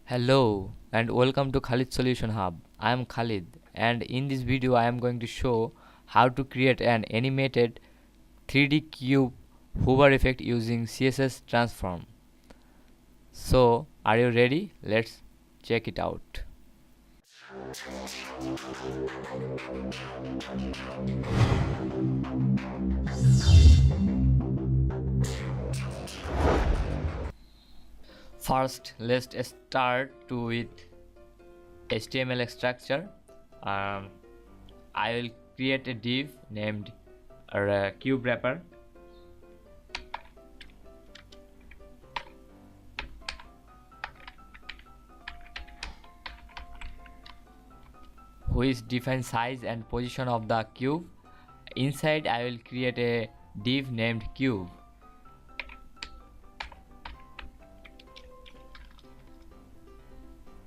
Hello and welcome to Khalid Solution Hub. I am Khalid and in this video I am going to show how to create an animated 3D cube hover effect using CSS transform. So, are you ready? Let's check it out. First, let's start with HTML structure. I will create a div named cube wrapper. Which defines size and position of the cube. Inside I will create a div named cube.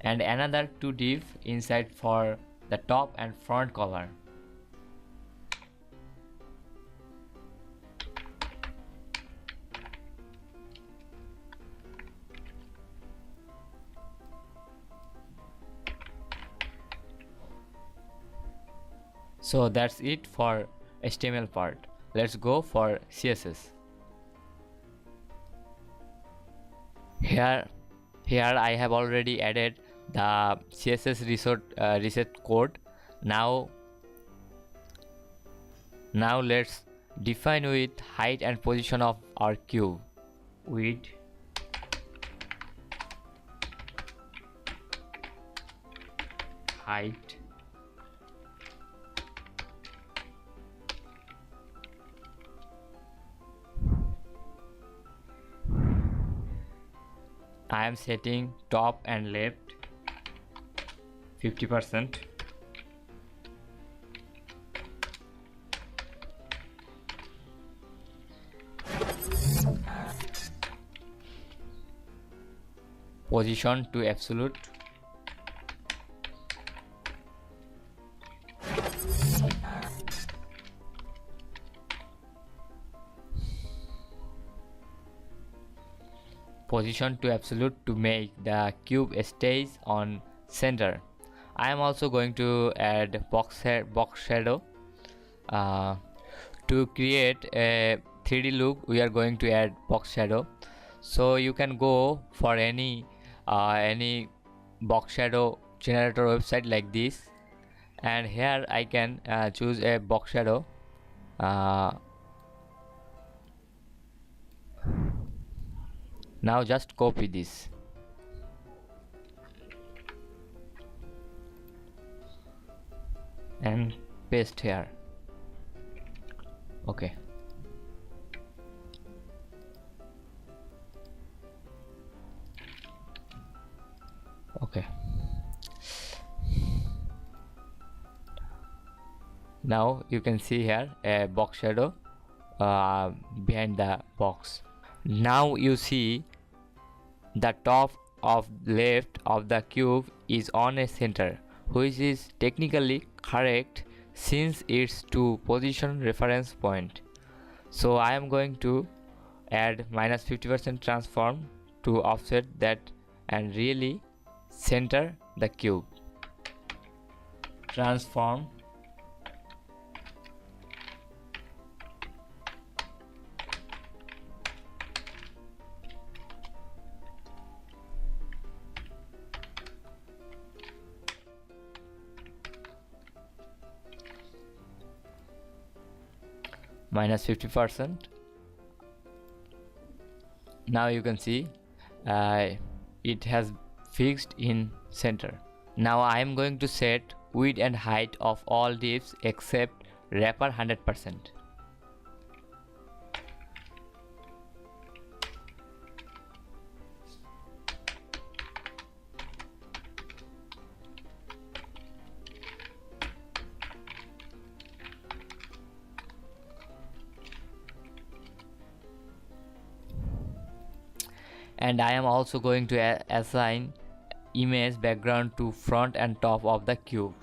And another two div inside for the top and front cover. So that's it for HTML part. Let's go for CSS. Here I have already added the CSS reset code. Now let's define with height and position of our cube. Width, height, I am setting top and left 50%. Position to absolute. Position to absolute to make the cube stays on center. I am also going to add box shadow. To create a 3D look, we are going to add box shadow. So you can go for any box shadow generator website like this, and here I can choose a box shadow. Now just copy this and paste here. Okay. Now you can see here a box shadow behind the box. Now you see the top of left of the cube is on a center, which is technically correct since it's to position reference point. So I am going to add -50% transform to offset that and really center the cube. Transform -50%. Now you can see it has fixed in center. Now I am going to set width and height of all divs except wrapper 100%. And I am also going to assign image background to front and top of the cube.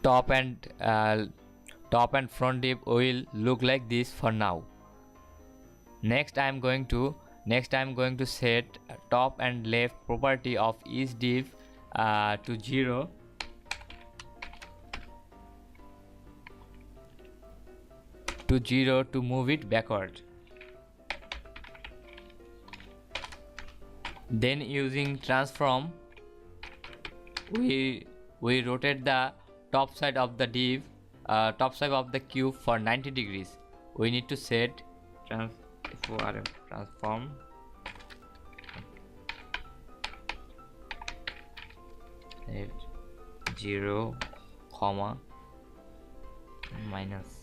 top and front div will look like this for now. Next I am going to set top and left property of each div to 0, to move it backward. Then using transform, we rotate the top side of the div, top side of the cube for 90 degrees. We need to set transform at 0, minus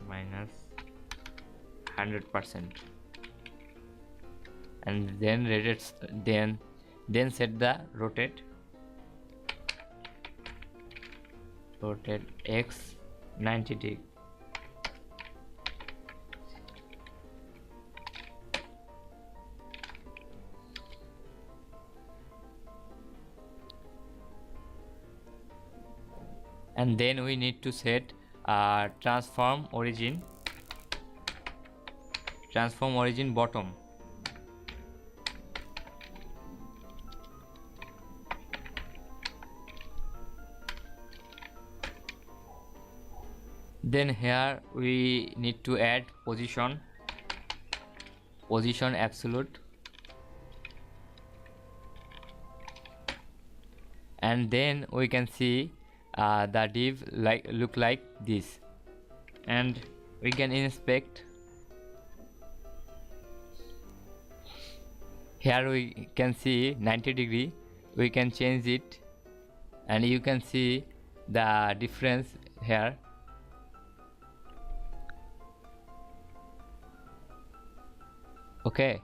100%, and then set the rotate x 90 degree. And then we need to set transform origin bottom. Then here we need to add position absolute, and then we can see the div look like this, and we can inspect. Here we can see 90 degree, we can change it, and you can see the difference here. Okay,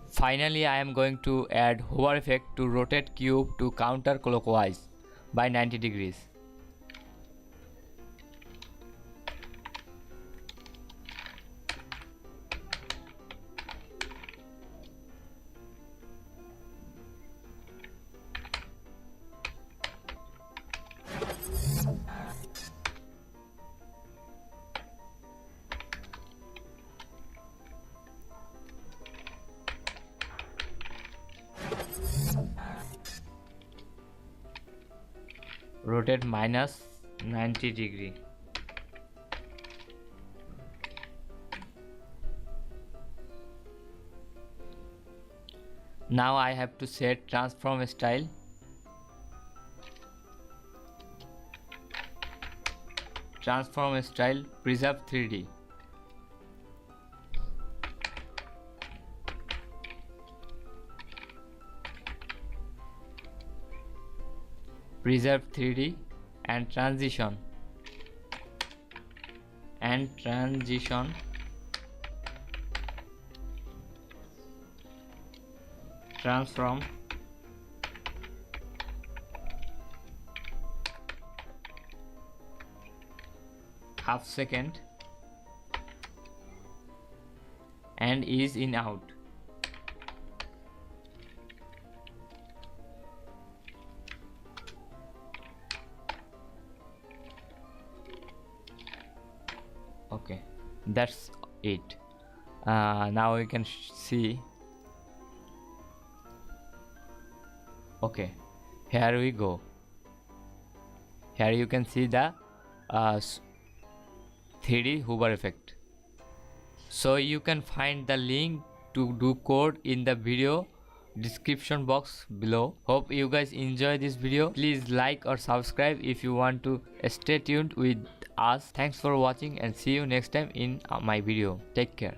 finally I am going to add hover effect to rotate cube to counterclockwise by 90 degrees. Rotate minus 90 degree. Now I have to set transform style. Preserve 3D. Preserve 3D and transition transform half second and is in out. Okay, that's it. Now we can see. Okay, here we go. Here you can see the 3D hover effect. So you can find the link to do code in the video description box below. Hope you guys enjoy this video. Please like or subscribe if you want to stay tuned with us. Thanks for watching and see you next time in my video. Take care.